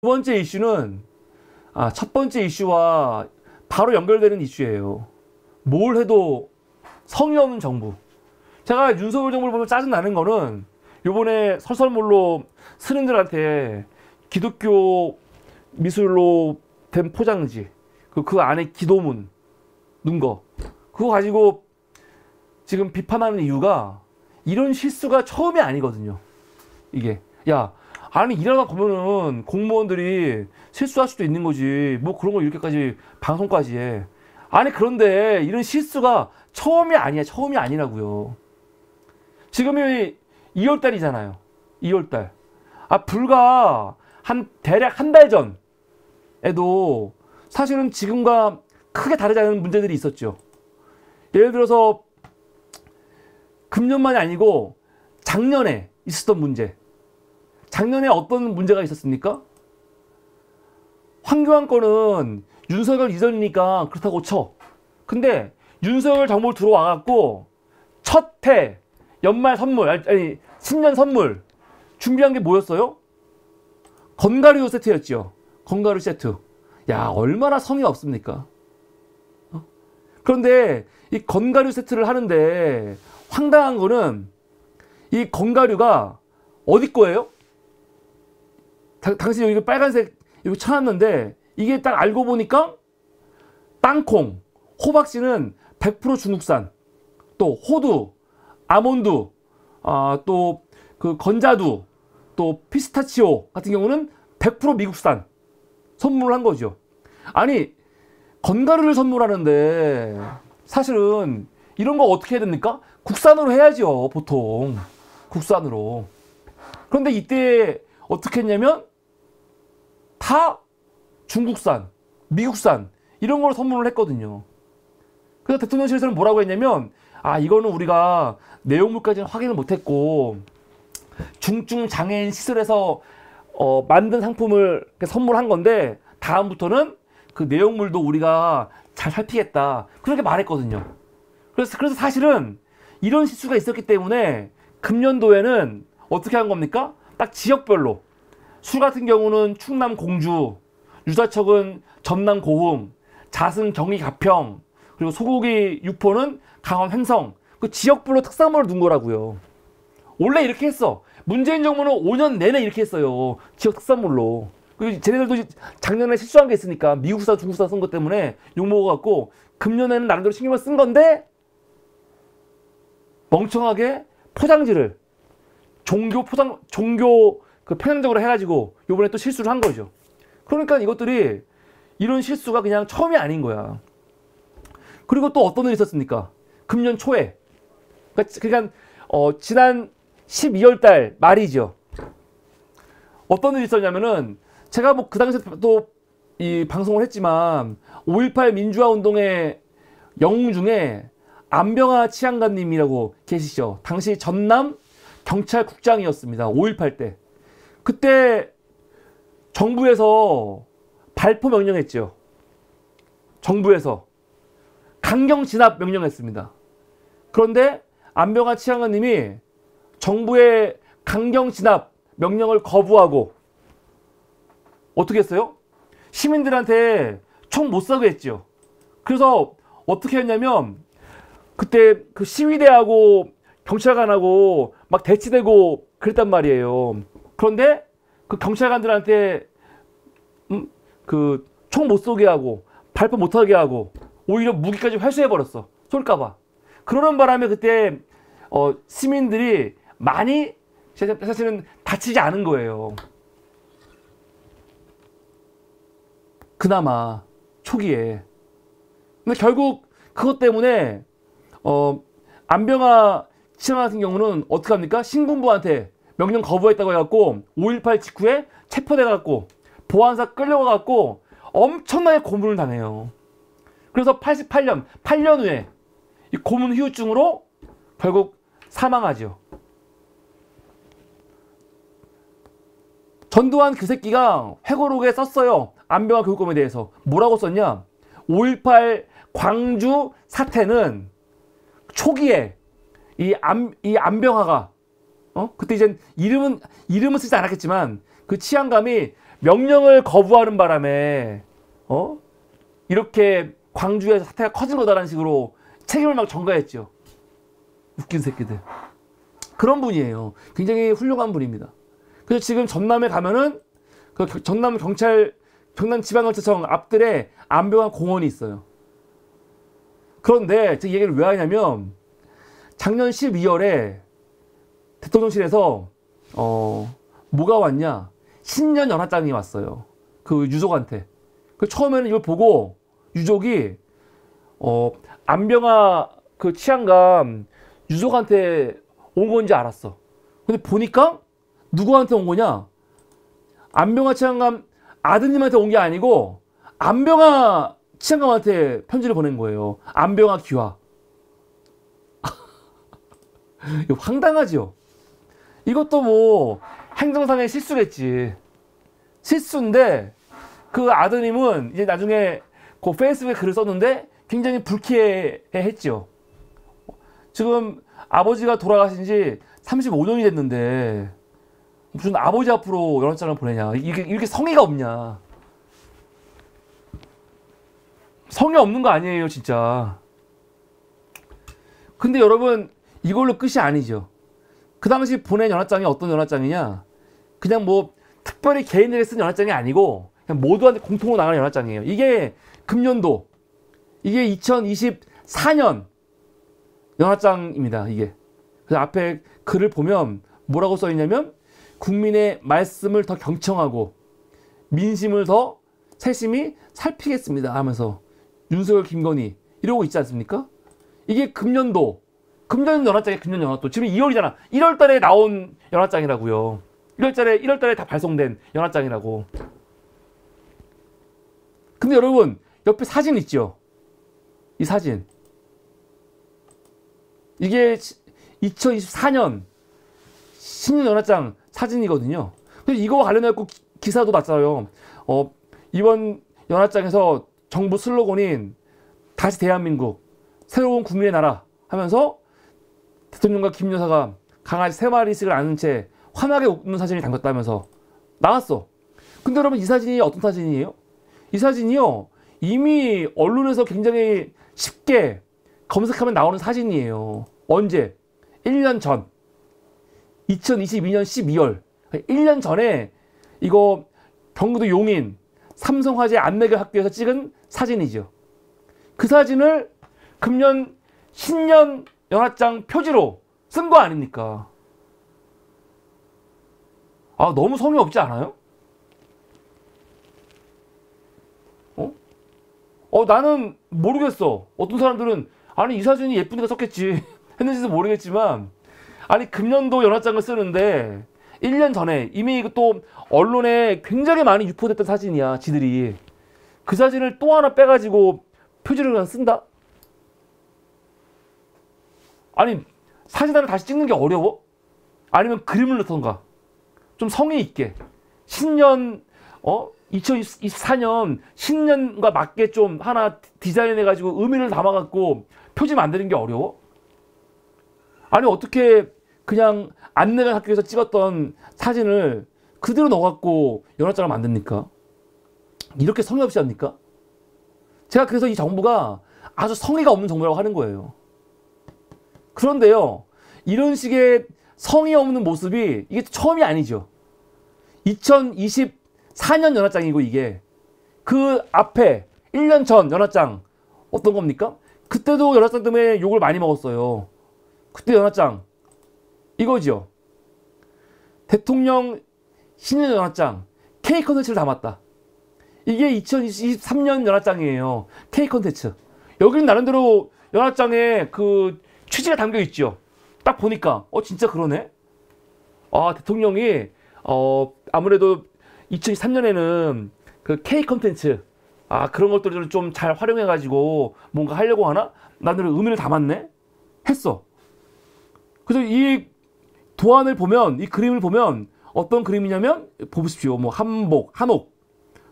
두 번째 이슈는 첫 번째 이슈와 바로 연결되는 이슈예요. 뭘 해도 성의 없는 정부. 제가 윤석열 정부를 보면 짜증나는 거는 요번에 설설몰로 스님들한테 기독교 미술로 된 포장지, 그 안에 기도문 넣은 거, 그거 가지고 지금 비판하는 이유가 이런 실수가 처음이 아니거든요. 이게 아니 일하다 보면은 공무원들이 실수할 수도 있는 거지, 뭐 그런 걸 이렇게까지 방송까지 해. 아니 그런데 이런 실수가 처음이 아니야. 처음이 아니라고요. 지금이 2월달이잖아요. 2월달. 불과 대략 한 달 전에도 사실은 지금과 크게 다르지 않은 문제들이 있었죠. 예를 들어서 금년만이 아니고 작년에 있었던 문제. 작년에 어떤 문제가 있었습니까? 황교안 거는 윤석열 이전이니까 그렇다고 쳐. 근데 윤석열 정부 들어와갖고 첫 해 연말 선물, 아니 신년 선물 준비한 게 뭐였어요? 건가류 세트였죠. 건가류 세트. 얼마나 성의 없습니까? 그런데 이 건가류 세트를 하는데 황당한 거는 이 건가류가 어디 거예요? 당신 여기 빨간색 여기 쳐놨는데 이게 딱 알고 보니까 땅콩, 호박씨는 100% 중국산, 또 호두, 아몬드, 또 그 건자두, 또 피스타치오 같은 경우는 100% 미국산 선물을 한 거죠. 아니 건가루를 선물하는데 사실은 이런 거 어떻게 해야 됩니까? 국산으로 해야죠. 보통 국산으로. 그런데 이때 어떻게 했냐면 다 중국산, 미국산 이런 걸 선물을 했거든요. 그래서 대통령실에서는 뭐라고 했냐면 이거는 우리가 내용물까지는 확인을 못했고 중증 장애인 시설에서 만든 상품을 선물한 건데 다음부터는 그 내용물도 우리가 잘 살피겠다, 그렇게 말했거든요. 그래서 사실은 이런 실수가 있었기 때문에 금년도에는 어떻게 한 겁니까? 딱 지역별로 술 같은 경우는 충남 공주, 유자청은 전남 고흥, 자승 경기 가평, 그리고 소고기 육포는 강원 횡성, 그 지역별로 특산물을 둔 거라고요. 원래 이렇게 했어. 문재인 정부는 5년 내내 이렇게 했어요. 지역 특산물로. 그리고 쟤네들도 작년에 실수한 게 있으니까 미국산, 중국산 쓴 것 때문에 욕먹어갖고 금년에는 나름대로 신경을 쓴 건데 멍청하게 포장지를 종교 그 편향적으로 해가지고 요번에 또 실수를 한 거죠. 그러니까 이것들이 이런 실수가 그냥 처음이 아닌 거야. 그리고 또 어떤 일이 있었습니까? 금년 초에. 그러니까 지난 12월 달 말이죠. 어떤 일이 있었냐면은 제가 뭐 그 당시에 또 이 방송을 했지만 5.18 민주화 운동의 영웅 중에 안병하 치안관님이라고 계시죠. 당시 전남 경찰국장이었습니다. 5.18 때. 그때 정부에서 발포 명령했죠. 정부에서 강경 진압 명령했습니다. 그런데 안병하 치안관님이 정부의 강경 진압 명령을 거부하고 어떻게 했어요? 시민들한테 총 못 쏘게 했죠. 그래서 어떻게 했냐면 그때 그 시위대하고 경찰관하고 막 대치되고 그랬단 말이에요. 그런데 그 경찰관들한테 그 총 못 쏘게 하고 발포 못 하게 하고 오히려 무기까지 회수해 버렸어. 쏠까봐. 그러는 바람에 그때 시민들이 많이 사실은 다치지 않은 거예요. 그나마 초기에. 근데 결국 그것 때문에 안병하 치안 같은 경우는 어떻게 합니까? 신군부한테 명령 거부했다고 해갖고 5.18 직후에 체포돼갖고 보안사 끌려가갖고 엄청나게 고문을 당해요. 그래서 88년 8년 후에 이 고문 후유증으로 결국 사망하죠. 전두환 그 새끼가 회고록에 썼어요. 안병하 교육검에 대해서. 뭐라고 썼냐? 5.18 광주 사태는 초기에 이 안병하가 그때 이제 이름은 쓰지 않았겠지만 그 치안감이 명령을 거부하는 바람에 이렇게 광주에서 사태가 커진 거다라는 식으로 책임을 막 전가했죠. 웃긴 새끼들. 그런 분이에요. 굉장히 훌륭한 분입니다. 그래서 지금 전남에 가면은 그 전남 지방경찰청 앞들에 안병환 공원이 있어요. 그런데 제가 이 얘기를 왜 하냐면 작년 12월에 대통령실에서 뭐가 왔냐, 신년 연하장이 왔어요. 그 유족한테. 그 처음에는 이걸 보고 유족이 안병화 그 치안감 유족한테 온 건지 알았어. 근데 보니까 누구한테 온 거냐? 안병화 치안감 아드님한테 온 게 아니고 안병화 치안감한테 편지를 보낸 거예요. 안병화 귀화. 이거 황당하죠? 이것도 뭐 행정상의 실수겠지. 실수인데 그 아드님은 이제 나중에 그 페이스북에 글을 썼는데 굉장히 불쾌해했죠. 지금 아버지가 돌아가신 지 35년이 됐는데 무슨 아버지 앞으로 연합장을 보내냐. 이렇게 성의가 없냐. 성의 없는 거 아니에요, 진짜. 근데 여러분, 이걸로 끝이 아니죠. 그 당시 보낸 연합장이 어떤 연합장이냐? 그냥 뭐 특별히 개인들이 쓴 연합장이 아니고 그냥 모두한테 공통으로 나가는 연합장이에요. 이게 금년도, 이게 2024년 연합장입니다. 이게. 그래서 앞에 글을 보면 뭐라고 써 있냐면 국민의 말씀을 더 경청하고 민심을 더 세심히 살피겠습니다 하면서 윤석열, 김건희 이러고 있지 않습니까? 이게 금년 연합장이 금년 연합도. 지금 2월이잖아. 1월달에 나온 연합장이라고요. 1월달에 다 발송된 연합장이라고. 근데 여러분 옆에 사진 있죠? 이 사진. 이게 2024년 신년 연합장 사진이거든요. 그래서 이거와 관련해서 기사도 났어요. 이번 연합장에서 정부 슬로건인 다시 대한민국, 새로운 국민의 나라 하면서 대통령과 김 여사가 강아지 3마리씩을 안은 채 환하게 웃는 사진이 담겼다면서 나왔어. 근데 여러분 이 사진이 어떤 사진이에요? 이 사진이요, 이미 언론에서 굉장히 쉽게 검색하면 나오는 사진이에요. 언제? 1년 전 2022년 12월 1년 전에 이거 경기도 용인 삼성화재 안내교 학교에서 찍은 사진이죠. 그 사진을 금년 신년 연합장 표지로 쓴 거 아닙니까? 아, 너무 성의 없지 않아요? 나는 모르겠어. 어떤 사람들은 아니 이 사진이 예쁘니까 썼겠지 했는지도 모르겠지만, 아니 금년도 연합장을 쓰는데 1년 전에 이미 또 언론에 굉장히 많이 유포됐던 사진이야. 지들이 그 사진을 또 하나 빼가지고 표지를 그냥 쓴다? 아니 사진 하나 다시 찍는 게 어려워? 아니면 그림을 넣던가 좀 성의 있게 신년 2024년 신년과 맞게 좀 하나 디자인해가지고 의미를 담아갖고 표지 만드는 게 어려워? 아니 어떻게 그냥 안내관 학교에서 찍었던 사진을 그대로 넣어갖고 연합장을 만듭니까? 이렇게 성의 없이 합니까? 제가 그래서 이 정부가 아주 성의가 없는 정부라고 하는 거예요. 그런데요, 이런 식의 성의 없는 모습이 이게 처음이 아니죠. 2024년 연합장이고, 이게 그 앞에 1년 전 연합장 어떤 겁니까? 그때도 연합장 때문에 욕을 많이 먹었어요. 그때 연합장 이거죠. 대통령 신년 연합장 K 컨텐츠를 담았다. 이게 2023년 연합장이에요. K 컨텐츠. 여기는 나름대로 연합장에 그 취지가 담겨 있죠. 딱 보니까 진짜 그러네. 아, 대통령이 아무래도 2023년에는 그 K 컨텐츠 그런 것들을 좀 잘 활용해 가지고 뭔가 하려고 하나? 나는 의미를 담았네 했어. 그래서 이 도안을 보면, 이 그림을 보면 어떤 그림이냐면 보십시오. 뭐 한복,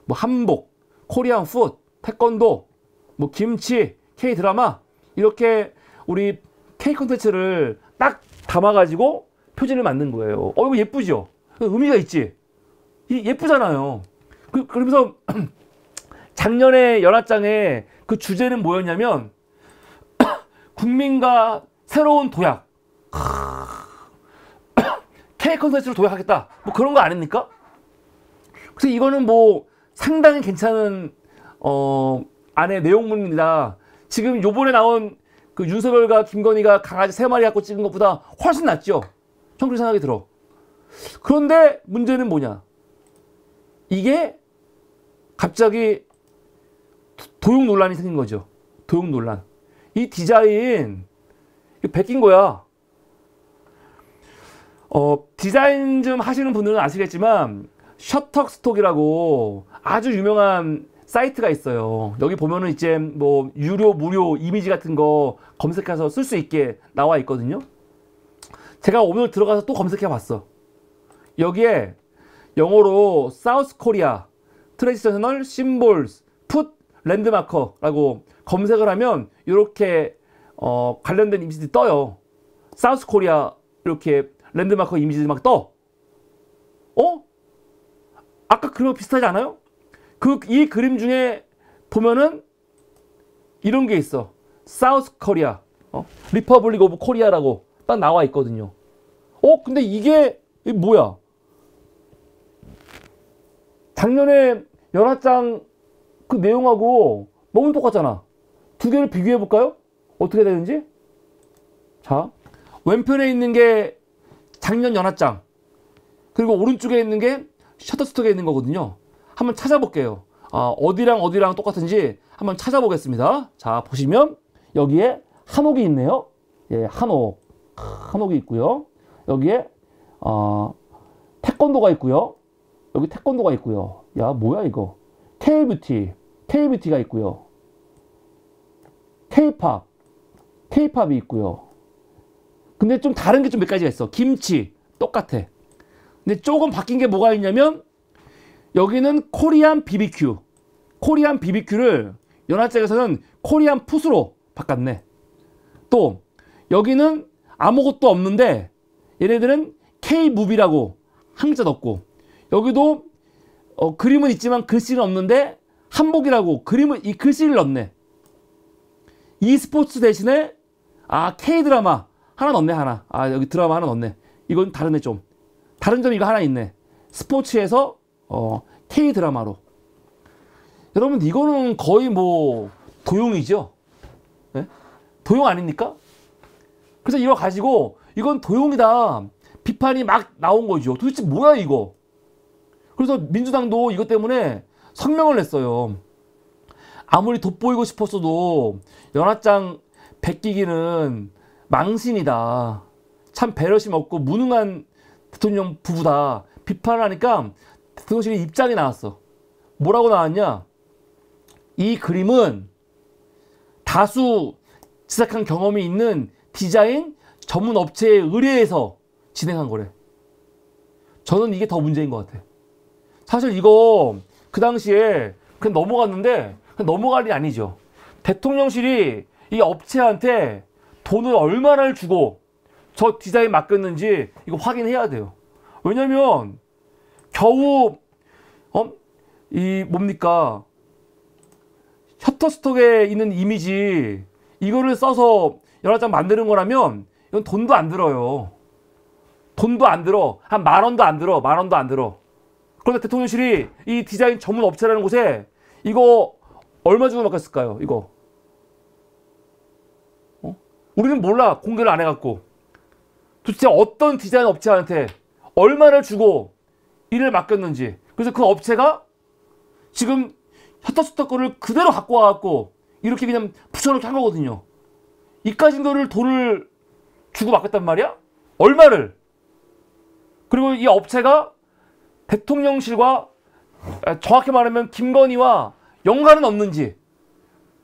뭐 한복, 코리안 푸드, 태권도, 뭐 김치, K 드라마, 이렇게 우리 K 콘텐츠를 딱 담아가지고 표지를 만든 거예요. 이거 예쁘죠? 의미가 있지? 예쁘잖아요. 그러면서 작년에 연합장에 그 주제는 뭐였냐면 국민과 새로운 도약. K 컨텐츠로 도약하겠다. 뭐 그런 거 아닙니까? 그래서 이거는 뭐 상당히 괜찮은 안에 내용물입니다. 지금 요번에 나온 그 윤석열과 김건희가 강아지 3마리 갖고 찍은 것보다 훨씬 낫죠. 전 그렇게 생각이 들어. 그런데 문제는 뭐냐? 이게 갑자기 도용 논란이 생긴 거죠. 도용 논란. 이 디자인 이거 베낀 거야. 디자인 좀 하시는 분들은 아시겠지만 셔터스톡이라고 아주 유명한 사이트가 있어요. 여기 보면은 이제 뭐 유료, 무료 이미지 같은 거 검색해서 쓸 수 있게 나와 있거든요. 제가 오늘 들어가서 또 검색해 봤어. 여기에 영어로 사우스 코리아 트레디셔널 심볼스 풋 랜드마커라고 검색을 하면 이렇게 관련된 이미지들이 떠요. 사우스 코리아 이렇게 랜드마커 이미지들이 막 떠. 아까 그런 거 비슷하지 않아요? 이 그림 중에 보면은 이런 게 있어. 사우스 코리아, 리퍼블릭 오브 코리아라고 딱 나와 있거든요. 근데 이게 뭐야? 작년에 연합장 그 내용하고 너무 똑같잖아. 두 개를 비교해 볼까요? 어떻게 되는지? 자, 왼편에 있는 게 작년 연합장, 그리고 오른쪽에 있는 게 셔터스톡에 있는 거거든요. 한번 찾아볼게요. 어디랑 어디랑 똑같은지 한번 찾아보겠습니다. 자, 보시면 여기에 한옥이 있네요. 예, 한옥이 있고요. 여기에 태권도가 있고요. 여기 태권도가 있고요. 야, 뭐야 이거? K뷰티가 있고요. K팝이 있고요. 근데 좀 다른 게 좀 몇 가지가 있어. 김치 똑같아. 근데 조금 바뀐 게 뭐가 있냐면 여기는 코리안 BBQ를 연합장에서는 코리안 푸스로 바꿨네. 또 여기는 아무것도 없는데 얘네들은 K무비라고 한 글자 넣고, 여기도 그림은 있지만 글씨는 없는데 한복이라고 이 글씨를 넣네. e스포츠 대신에 K드라마 하나 넣네. 하나. 여기 드라마 하나 넣네. 이건 다르네. 좀 다른 점이 이거 하나 있네. 스포츠에서 K드라마로. 여러분, 이거는 거의 뭐 도용이죠. 네? 도용 아닙니까? 그래서 이거 가지고 이건 도용이다 비판이 막 나온 거죠. 도대체 뭐야 이거? 그래서 민주당도 이것 때문에 성명을 냈어요. 아무리 돋보이고 싶었어도 연합장 베끼기는 망신이다. 참 배려심 없고 무능한 대통령 부부다. 비판을 하니까 대통령실의 입장이 나왔어. 뭐라고 나왔냐? 이 그림은 다수 제작한 경험이 있는 디자인 전문 업체에 의뢰해서 진행한 거래. 저는 이게 더 문제인 것 같아. 사실 이거 그 당시에 그냥 넘어갔는데 그냥 넘어갈 일이 아니죠. 대통령실이 이 업체한테 돈을 얼마나 주고 저 디자인 맡겼는지 이거 확인해야 돼요. 왜냐면 겨우 이 뭡니까? 셔터스톡에 있는 이미지 이거를 써서 연합장 만드는 거라면 이건 돈도 안 들어요. 돈도 안 들어. 한 10,000원도 안 들어. 10,000원도 안 들어. 그런데 대통령실이 이 디자인 전문 업체라는 곳에 이거 얼마 주고 맡겼을까요? 이거. 우리는 몰라. 공개를 안 해갖고. 도대체 어떤 디자인 업체한테 얼마를 주고 일을 맡겼는지. 그래서 그 업체가 지금 셔터스톡 거를 그대로 갖고 와갖고 이렇게 그냥 붙여놓게 한 거거든요. 이까진 거를 돈을 주고 맡겼단 말이야? 얼마를? 그리고 이 업체가 대통령실과 정확히 말하면 김건희와 연관은 없는지,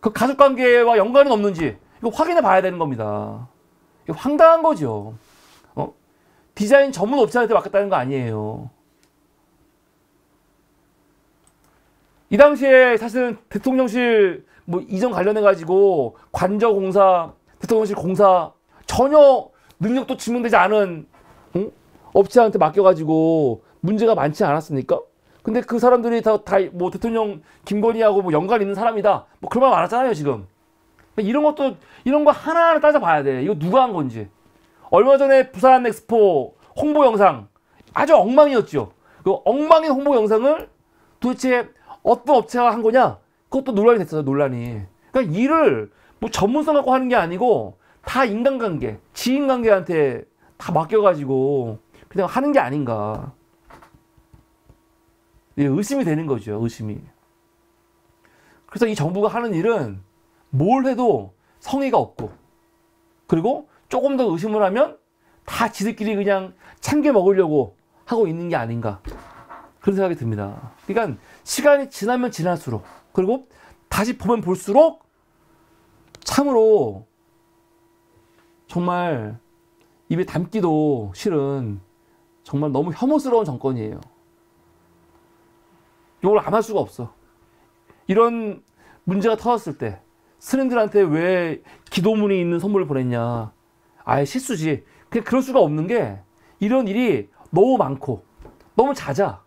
그 가족관계와 연관은 없는지 이거 확인해 봐야 되는 겁니다. 이거 황당한 거죠. 디자인 전문 업체한테 맡겼다는 거 아니에요. 이 당시에 사실은 대통령실 뭐 이전 관련해 가지고 관저공사, 대통령실 공사 전혀 능력도 증명되지 않은 업체한테 맡겨가지고 문제가 많지 않았습니까? 근데 그 사람들이 다 뭐 대통령 김건희하고 뭐 연관 있는 사람이다. 뭐 그런 말 많았잖아요, 지금. 이런 거 하나하나 따져봐야 돼. 이거 누가 한 건지. 얼마 전에 부산 엑스포 홍보 영상 아주 엉망이었죠. 그 엉망인 홍보 영상을 도대체 어떤 업체가 한 거냐? 그것도 논란이 됐어요, 논란이. 그러니까 일을 뭐 전문성 갖고 하는 게 아니고 다 인간관계, 지인관계한테 다 맡겨가지고 그냥 하는 게 아닌가. 의심이 되는 거죠, 의심이. 그래서 이 정부가 하는 일은 뭘 해도 성의가 없고, 그리고 조금 더 의심을 하면 다 지들끼리 그냥 참게 먹으려고 하고 있는 게 아닌가. 그런 생각이 듭니다. 그러니까 시간이 지나면 지날수록, 그리고 다시 보면 볼수록 참으로 정말 입에 담기도 싫은 정말 너무 혐오스러운 정권이에요. 이걸 안 할 수가 없어. 이런 문제가 터졌을 때 스님들한테 왜 기도문이 있는 선물을 보냈냐. 아예 실수지. 그냥 그럴 수가 없는 게 이런 일이 너무 많고 너무 잦아.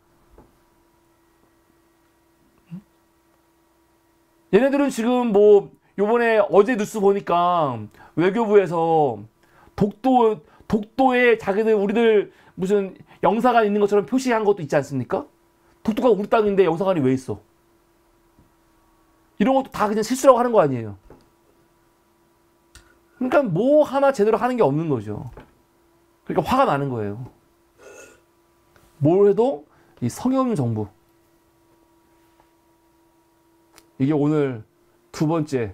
얘네들은 지금 뭐 요번에 어제 뉴스 보니까 외교부에서 독도에 자기들 우리들 무슨 영사관 있는 것처럼 표시한 것도 있지 않습니까? 독도가 우리 땅인데 영사관이 왜 있어? 이런 것도 다 그냥 실수라고 하는 거 아니에요. 그러니까 뭐 하나 제대로 하는 게 없는 거죠. 그러니까 화가 나는 거예요. 뭘 해도 이 성의 없는 정부. 이게 오늘 두 번째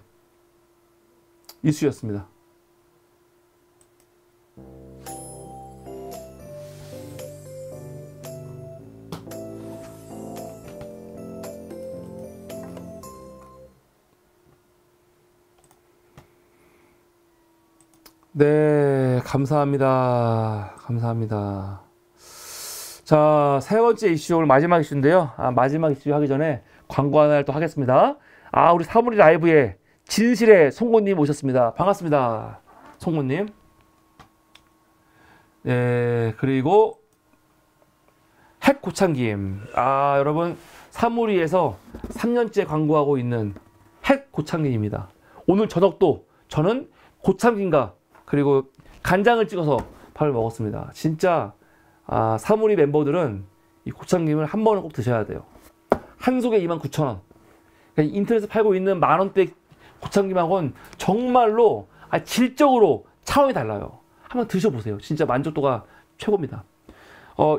이슈였습니다. 네, 감사합니다. 감사합니다. 자, 세 번째 이슈, 오늘 마지막 이슈인데요. 마지막 이슈 하기 전에 광고 하나를 또 하겠습니다. 우리 사물이 라이브에 진실의 송곳님 오셨습니다. 반갑습니다. 송곳님. 네, 그리고 핵고창김. 여러분, 사물이에서 3년째 광고하고 있는 핵고창김입니다. 오늘 저녁도 저는 고창김과 그리고 간장을 찍어서 밥을 먹었습니다. 진짜 사물이 멤버들은 이 고창김을 한 번은 꼭 드셔야 돼요. 한 속에 29,000원. 그러니까 인터넷에 팔고 있는 만원대 고창김하고는 정말로 질적으로 차원이 달라요. 한번 드셔보세요. 진짜 만족도가 최고입니다.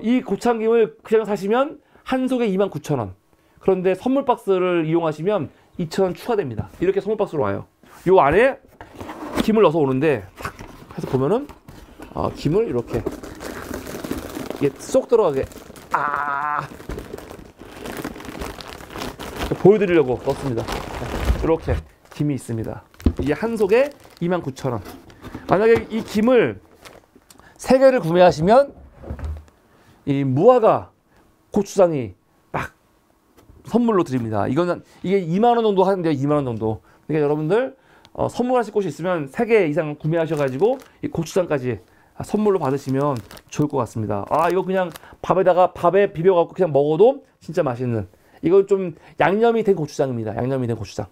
이 고창김을 그냥 사시면 한 속에 29,000원. 그런데 선물 박스를 이용하시면 2,000원 추가됩니다. 이렇게 선물 박스로 와요. 요 안에 김을 넣어서 오는데 탁 해서 보면은 김을 이렇게 이게 쏙 들어가게 보여드리려고 넣었습니다. 이렇게 김이 있습니다. 이게 한 속에 29,000원. 만약에 이 김을 3개를 구매하시면 이 무화과 고추장이 딱 선물로 드립니다. 이게 2만 원 정도 하는데요. 2만 원 정도. 그러니까 여러분들 선물하실 곳이 있으면 3개 이상 구매하셔가지고 이 고추장까지 선물로 받으시면 좋을 것 같습니다. 이거 그냥 밥에 비벼갖고 그냥 먹어도 진짜 맛있는. 이건 좀 양념이 된 고추장입니다. 양념이 된 고추장.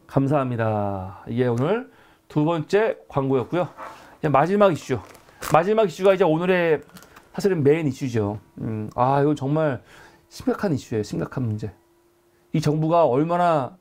감사합니다. 이게 오늘 두 번째 광고였고요. 마지막 이슈. 마지막 이슈가 이제 오늘의 사실은 메인 이슈죠. 이건 정말 심각한 이슈예요. 심각한 문제. 이 정부가 얼마나